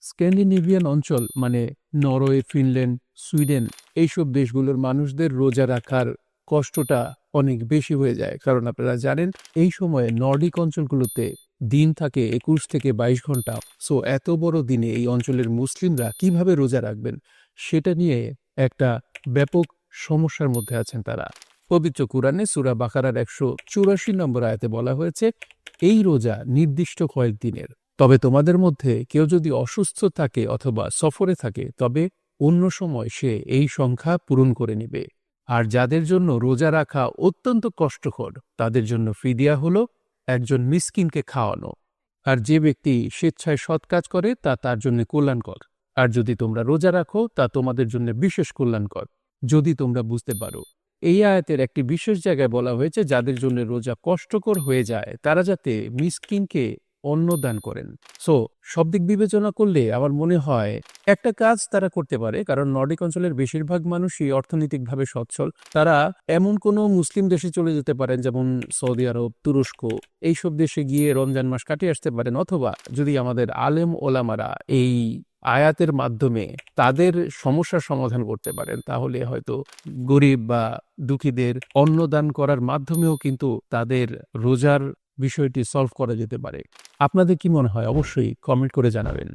Scandinavian অঞ্চল মানে Norway, Finland, Sweden এইসব দেশগুলোর মানুষদের রোজা রাখার কষ্টটা অনেক বেশি হয়ে যায়। কারণ আপনারা জানেন এই সময়ে নর্ডিক অঞ্চলগুলোতে দিন থাকে 21 থেকে 22 ঘন্টা। সো এত বড় দিনে এই অঞ্চলের মুসলিমরা কিভাবে রোজা রাখবেন সেটা নিয়ে একটা ব্যাপক সমস্যার মধ্যে আছেন তারা। পবিত্র কুরআনে সূরা বাকারার 184 নম্বর আয়াতে বলা হয়েছে, এই রোজা নির্দিষ্ট কয়েকদিনের। তবে তোমাদের মধ্যে কেউ যদি অসুস্থ থাকে অথবা সফরে থাকে তবে অন্য সময় সে এই সংখ্যা পূরণ করে নিবে। আর যাদের জন্য রোজা রাখা অত্যন্ত কষ্টকর তাদের জন্য ফিদিয়া হলো একজন মিসকিনকে খাওয়ানো। আর যে ব্যক্তি স্বেচ্ছায় সৎ কাজ করে তা তার জন্য কল্যাণকর। আর যদি তোমরা রোজা রাখো তা তোমাদের জন্য বিশেষ কল্যাণকর, যদি তোমরা বুঝতে পারো। এই আয়াতের একটি বিশেষ জায়গায় বলা হয়েছে যাদের জন্য রোজা কষ্টকর হয়ে যায় তারা যাতে মিসকিনকে অন্ন দান করেন। সো সব দিক বিবেচনা করলে আমার মনে হয় একটা কাজ তারা করতে পারে, কারণ নর্ডিক অঞ্চলের বেশিরভাগ মানুষই অর্থনৈতিকভাবে সচ্ছল। তারা এমন কোনো মুসলিম দেশে চলে যেতে পারেন, যেমন সৌদি আরব, তুরস্ক, এইসব দেশে গিয়ে রমজান মাস কাটিয়ে আসতে পারেন। অথবা যদি আমাদের আলেম ওলামারা এই আয়াতের মাধ্যমে তাদের সমস্যার সমাধান করতে পারেন তাহলে হয়তো গরিব বা দুঃখীদের অন্নদান করার মাধ্যমেও কিন্তু তাদের রোজার বিষয়টি সলভ করা যেতে পারে। আপনাদের কি মনে হয়? অবশ্যই কমেন্ট করে জানাবেন।